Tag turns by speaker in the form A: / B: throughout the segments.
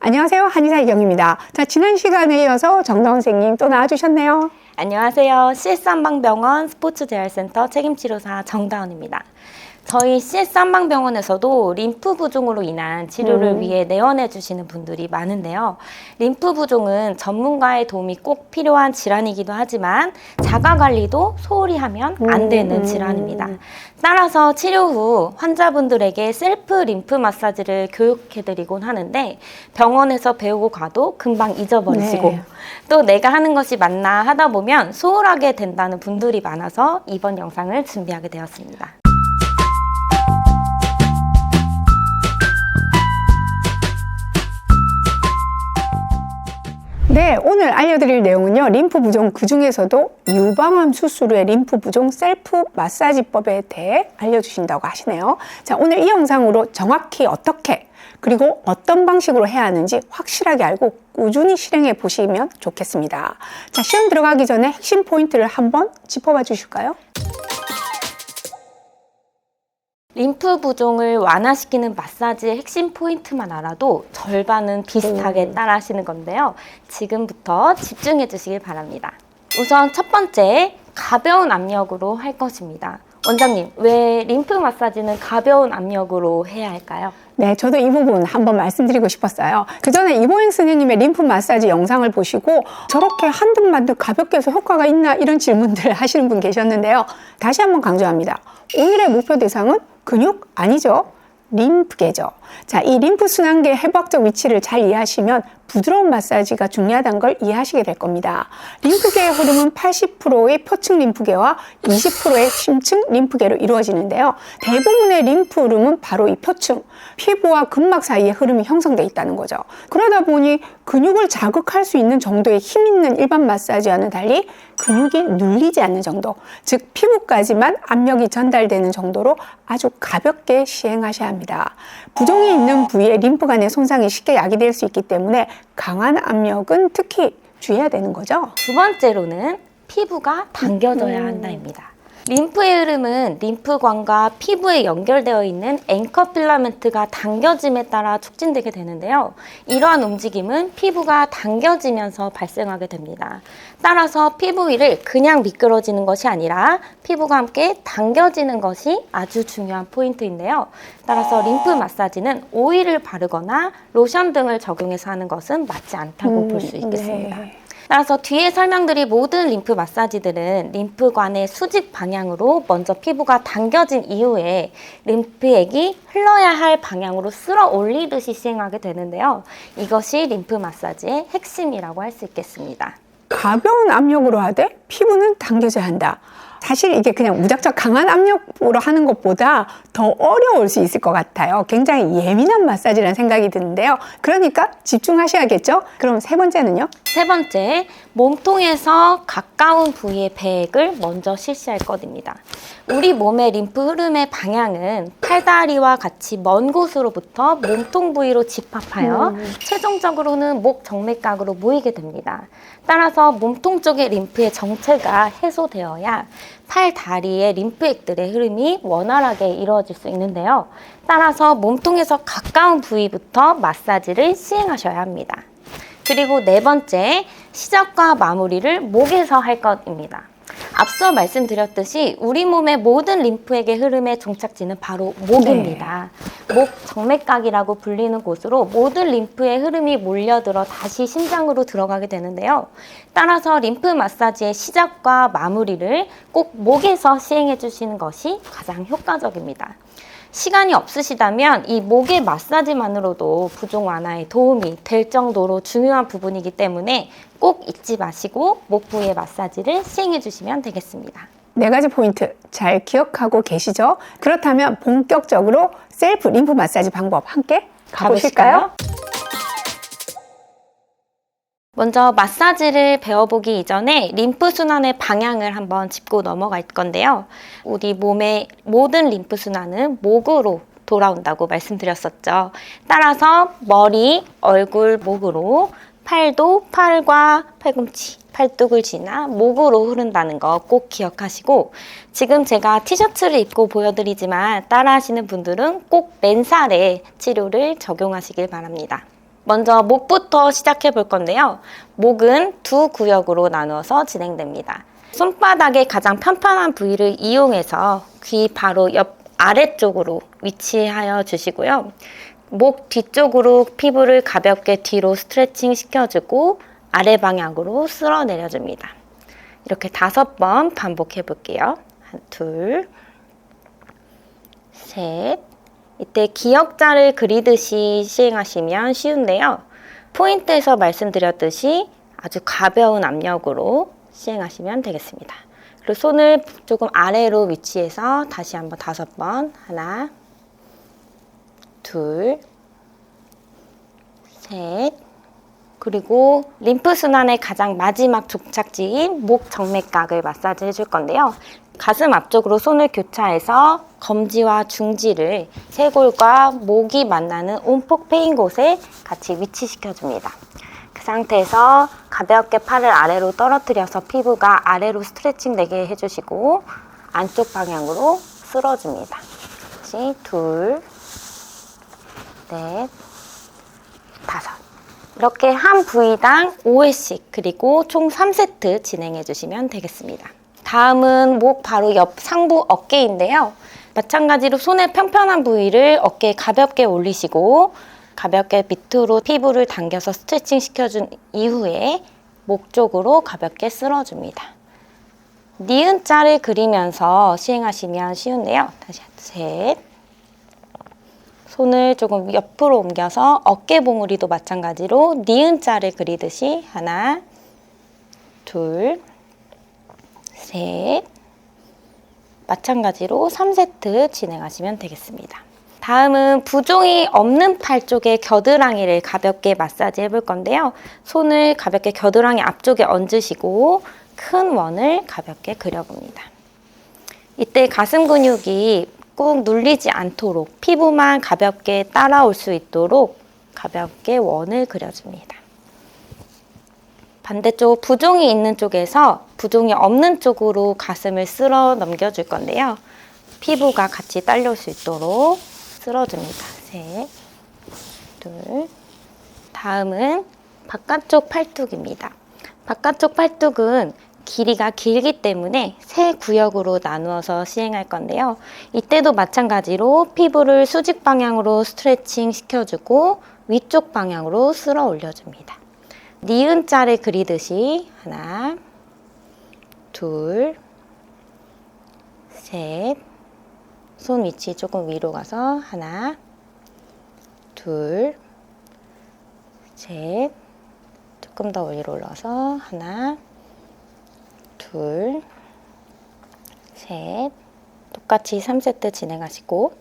A: 안녕하세요. 한의사 이경입니다. 자, 지난 시간에 이어서 정다운 선생님 또 나와주셨네요.
B: 안녕하세요. CS 한방병원 스포츠재활센터 책임치료사 정다운입니다. 저희 CS 한방병원에서도 림프 부종으로 인한 치료를 위해 내원해 주시는 분들이 많은데요. 림프 부종은 전문가의 도움이 꼭 필요한 질환이기도 하지만 자가관리도 소홀히 하면 안 되는 질환입니다. 따라서 치료 후 환자분들에게 셀프 림프 마사지를 교육해드리곤 하는데 병원에서 배우고 가도 금방 잊어버리시고 또 내가 하는 것이 맞나 하다 보면 소홀하게 된다는 분들이 많아서 이번 영상을 준비하게 되었습니다.
A: 네, 오늘 알려드릴 내용은요. 림프 부종 그중에서도 유방암 수술 후의 림프 부종 셀프 마사지법에 대해 알려주신다고 하시네요. 자, 오늘 이 영상으로 정확히 어떻게 그리고 어떤 방식으로 해야 하는지 확실하게 알고 꾸준히 실행해 보시면 좋겠습니다. 자, 시험 들어가기 전에 핵심 포인트를 한번 짚어봐 주실까요?
B: 림프 부종을 완화시키는 마사지의 핵심 포인트만 알아도 절반은 비슷하게 따라 하시는 건데요. 지금부터 집중해 주시길 바랍니다. 우선 첫 번째, 가벼운 압력으로 할 것입니다. 원장님, 왜 림프 마사지는 가벼운 압력으로 해야 할까요?
A: 네, 저도 이 부분 한번 말씀드리고 싶었어요. 그 전에 이보행 선생님의 림프 마사지 영상을 보시고 저렇게 한둥만둥 가볍게 해서 효과가 있나 이런 질문들 하시는 분 계셨는데요. 다시 한번 강조합니다. 오늘의 목표 대상은 근육 아니죠. 림프계죠. 자, 이 림프 순환계의 해부학적 위치를 잘 이해하시면 부드러운 마사지가 중요하다는 걸 이해하시게 될 겁니다. 림프계의 흐름은 80%의 표층 림프계와 20%의 심층 림프계로 이루어지는데요. 대부분의 림프 흐름은 바로 이 표층, 피부와 근막 사이에 흐름이 형성되어 있다는 거죠. 그러다 보니 근육을 자극할 수 있는 정도의 힘 있는 일반 마사지와는 달리 근육이 눌리지 않는 정도, 즉 피부까지만 압력이 전달되는 정도로 아주 가볍게 시행하셔야 합니다. 부종이 있는 부위에 림프관의 손상이 쉽게 야기될 수 있기 때문에 강한 압력은 특히 주의해야 되는 거죠.
B: 두 번째로는 피부가 당겨져야 한다입니다. 림프의 흐름은 림프관과 피부에 연결되어 있는 앵커 필라멘트가 당겨짐에 따라 촉진되게 되는데요. 이러한 움직임은 피부가 당겨지면서 발생하게 됩니다. 따라서 피부 위를 그냥 미끄러지는 것이 아니라 피부가 함께 당겨지는 것이 아주 중요한 포인트인데요. 따라서 림프 마사지는 오일을 바르거나 로션 등을 적용해서 하는 것은 맞지 않다고 볼 수 있겠습니다.
A: 네.
B: 따라서 뒤에 설명드린 모든 림프 마사지들은 림프관의 수직 방향으로 먼저 피부가 당겨진 이후에 림프액이 흘러야 할 방향으로 쓸어 올리듯이 시행하게 되는데요. 이것이 림프 마사지의 핵심이라고 할 수 있겠습니다.
A: 가벼운 압력으로 하되 피부는 당겨져야 한다. 사실 이게 그냥 무작정 강한 압력으로 하는 것보다 더 어려울 수 있을 것 같아요. 굉장히 예민한 마사지라는 생각이 드는데요. 그러니까 집중하셔야겠죠? 그럼 세 번째는요?
B: 세 번째, 몸통에서 가까운 부위의 배액을 먼저 실시할 것입니다. 우리 몸의 림프 흐름의 방향은 팔다리와 같이 먼 곳으로부터 몸통 부위로 집합하여 최종적으로는 목 정맥각으로 모이게 됩니다. 따라서 몸통 쪽의 림프의 정체가 해소되어야 팔 다리의 림프액들의 흐름이 원활하게 이루어질 수 있는데요. 따라서 몸통에서 가까운 부위부터 마사지를 시행하셔야 합니다. 그리고 네 번째, 시작과 마무리를 목에서 할 것입니다. 앞서 말씀드렸듯이 우리 몸의 모든 림프액의 흐름의 종착지는 바로 목입니다. 목 정맥각이라고 불리는 곳으로 모든 림프의 흐름이 몰려들어 다시 심장으로 들어가게 되는데요. 따라서 림프 마사지의 시작과 마무리를 꼭 목에서 시행해 주시는 것이 가장 효과적입니다. 시간이 없으시다면 이 목의 마사지만으로도 부종 완화에 도움이 될 정도로 중요한 부분이기 때문에 꼭 잊지 마시고 목 부위의 마사지를 시행해 주시면 되겠습니다.
A: 네 가지 포인트 잘 기억하고 계시죠? 그렇다면 본격적으로 셀프 림프 마사지 방법 함께 가보실까요?
B: 먼저 마사지를 배워보기 이전에 림프 순환의 방향을 한번 짚고 넘어갈 건데요. 우리 몸의 모든 림프 순환은 목으로 돌아온다고 말씀드렸었죠. 따라서 머리, 얼굴, 목으로, 팔도 팔과 팔꿈치, 팔뚝을 지나 목으로 흐른다는 거 꼭 기억하시고, 지금 제가 티셔츠를 입고 보여드리지만 따라하시는 분들은 꼭 맨살에 치료를 적용하시길 바랍니다. 먼저 목부터 시작해 볼 건데요. 목은 두 구역으로 나누어서 진행됩니다. 손바닥의 가장 편편한 부위를 이용해서 귀 바로 옆 아래쪽으로 위치하여 주시고요. 목 뒤쪽으로 피부를 가볍게 뒤로 스트레칭 시켜주고 아래 방향으로 쓸어 내려줍니다. 이렇게 5번 반복해 볼게요. 둘, 셋. 이때 기역자를 그리듯이 시행하시면 쉬운데요. 포인트에서 말씀드렸듯이 아주 가벼운 압력으로 시행하시면 되겠습니다. 그리고 손을 조금 아래로 위치해서 다시 한번 5번. 하나, 둘, 셋. 그리고 림프순환의 가장 마지막 종착지인 목 정맥각을 마사지 해줄 건데요. 가슴 앞쪽으로 손을 교차해서 검지와 중지를 쇄골과 목이 만나는 온폭 패인 곳에 같이 위치시켜줍니다. 그 상태에서 가볍게 팔을 아래로 떨어뜨려서 피부가 아래로 스트레칭 되게 해주시고 안쪽 방향으로 쓸어줍니다. 다시 둘, 넷, 5. 이렇게 한 부위당 5회씩 그리고 총 3세트 진행해 주시면 되겠습니다. 다음은 목 바로 옆 상부 어깨인데요. 마찬가지로 손의 편편한 부위를 어깨에 가볍게 올리시고 가볍게 밑으로 피부를 당겨서 스트레칭 시켜준 이후에 목 쪽으로 가볍게 쓸어줍니다. 니은자를 그리면서 시행하시면 쉬운데요. 다시 셋. 손을 조금 옆으로 옮겨서 어깨 봉우리도 마찬가지로 니은자를 그리듯이 하나, 둘, 셋. 마찬가지로 3세트 진행하시면 되겠습니다. 다음은 부종이 없는 팔 쪽의 겨드랑이를 가볍게 마사지 해볼 건데요. 손을 가볍게 겨드랑이 앞쪽에 얹으시고 큰 원을 가볍게 그려봅니다. 이때 가슴 근육이 꾹 눌리지 않도록 피부만 가볍게 따라올 수 있도록 가볍게 원을 그려줍니다. 반대쪽 부종이 있는 쪽에서 부종이 없는 쪽으로 가슴을 쓸어 넘겨줄 건데요. 피부가 같이 딸려올 수 있도록 쓸어줍니다. 셋, 둘. 다음은 바깥쪽 팔뚝입니다. 바깥쪽 팔뚝은 길이가 길기 때문에 3구역으로 나누어서 시행할 건데요. 이때도 마찬가지로 피부를 수직 방향으로 스트레칭 시켜주고 위쪽 방향으로 쓸어 올려줍니다. 니은자를 그리듯이 하나, 둘, 셋. 손 위치 조금 위로 가서 하나, 둘, 셋. 조금 더 위로 올라가서 하나, 둘, 셋. 똑같이 3세트 진행하시고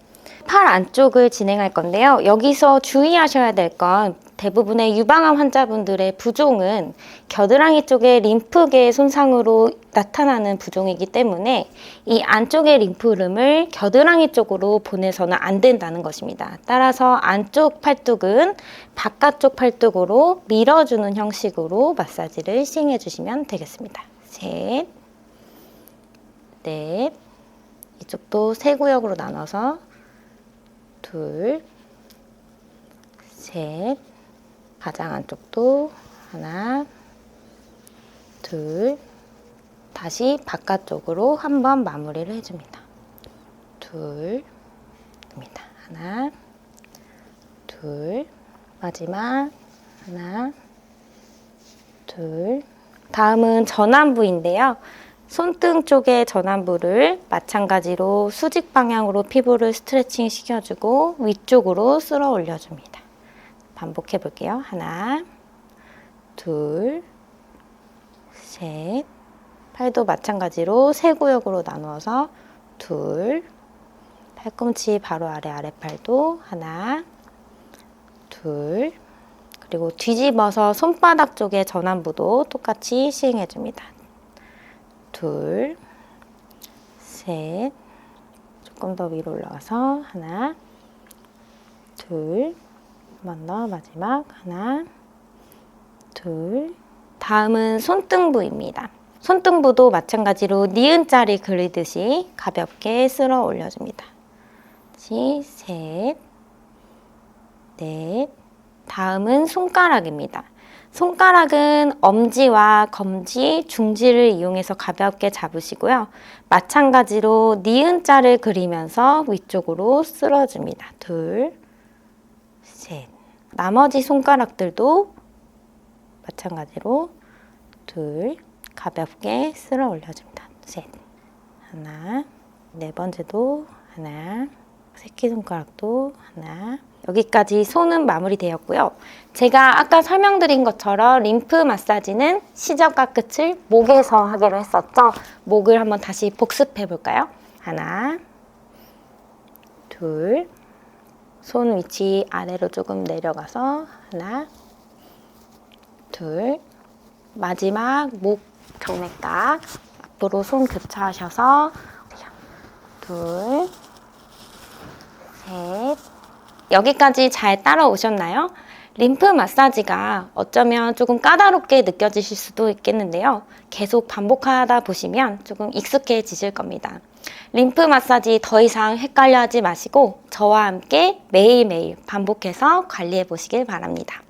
B: 팔 안쪽을 진행할 건데요. 여기서 주의하셔야 될 건 대부분의 유방암 환자분들의 부종은 겨드랑이 쪽의 림프계 손상으로 나타나는 부종이기 때문에 이 안쪽의 림프 흐름을 겨드랑이 쪽으로 보내서는 안 된다는 것입니다. 따라서 안쪽 팔뚝은 바깥쪽 팔뚝으로 밀어주는 형식으로 마사지를 시행해 주시면 되겠습니다. 셋, 넷, 이쪽도 3구역으로 나눠서 둘, 셋, 가장 안쪽도 하나, 둘, 다시 바깥쪽으로 한번 마무리를 해줍니다. 둘, 입니다. 하나, 둘, 마지막 하나, 둘. 다음은 전완부인데요. 손등 쪽의 전완부를 마찬가지로 수직 방향으로 피부를 스트레칭 시켜주고 위쪽으로 쓸어 올려줍니다. 반복해 볼게요. 하나, 둘, 셋. 팔도 마찬가지로 3구역으로 나누어서 둘, 팔꿈치 바로 아래 아랫팔도 하나, 둘, 그리고 뒤집어서 손바닥 쪽의 전완부도 똑같이 시행해 줍니다. 둘, 셋, 조금 더 위로 올라가서 하나, 둘, 한 번 더 마지막 하나, 둘. 다음은 손등부입니다. 손등부도 마찬가지로 니은자를 그리듯이 가볍게 쓸어 올려줍니다. 다시 셋, 넷, 5. 다음은 손가락입니다. 손가락은 엄지와 검지, 중지를 이용해서 가볍게 잡으시고요. 마찬가지로 니은자를 그리면서 위쪽으로 쓸어줍니다. 둘, 셋. 나머지 손가락들도 마찬가지로 둘, 가볍게 쓸어 올려줍니다. 셋. 하나, 네 번째도 하나, 새끼손가락도 하나. 여기까지 손은 마무리되었고요. 제가 아까 설명드린 것처럼 림프 마사지는 시작과 끝을 목에서 하기로 했었죠. 목을 한번 다시 복습해 볼까요? 하나, 둘, 손 위치 아래로 조금 내려가서 하나, 둘, 마지막 목 정맥각 앞으로 손 교차하셔서 둘, 셋. 여기까지 잘 따라오셨나요? 림프 마사지가 어쩌면 조금 까다롭게 느껴지실 수도 있겠는데요. 계속 반복하다 보시면 조금 익숙해지실 겁니다. 림프 마사지 더 이상 헷갈려 하지 마시고 저와 함께 매일매일 반복해서 관리해 보시길 바랍니다.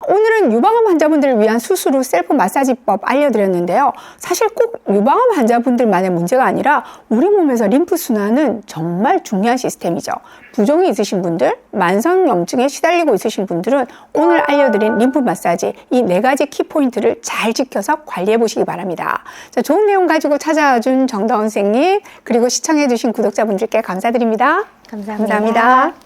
A: 오늘은 유방암 환자분들을 위한 수술 후 셀프 마사지법 알려드렸는데요. 사실 꼭 유방암 환자분들만의 문제가 아니라 우리 몸에서 림프 순환은 정말 중요한 시스템이죠. 부종이 있으신 분들, 만성염증에 시달리고 있으신 분들은 오늘 알려드린 림프 마사지 이 4가지 키포인트를 잘 지켜서 관리해 보시기 바랍니다. 자, 좋은 내용 가지고 찾아와준 정다운 선생님 그리고 시청해 주신 구독자분들께 감사드립니다.
B: 감사합니다.
A: 감사합니다.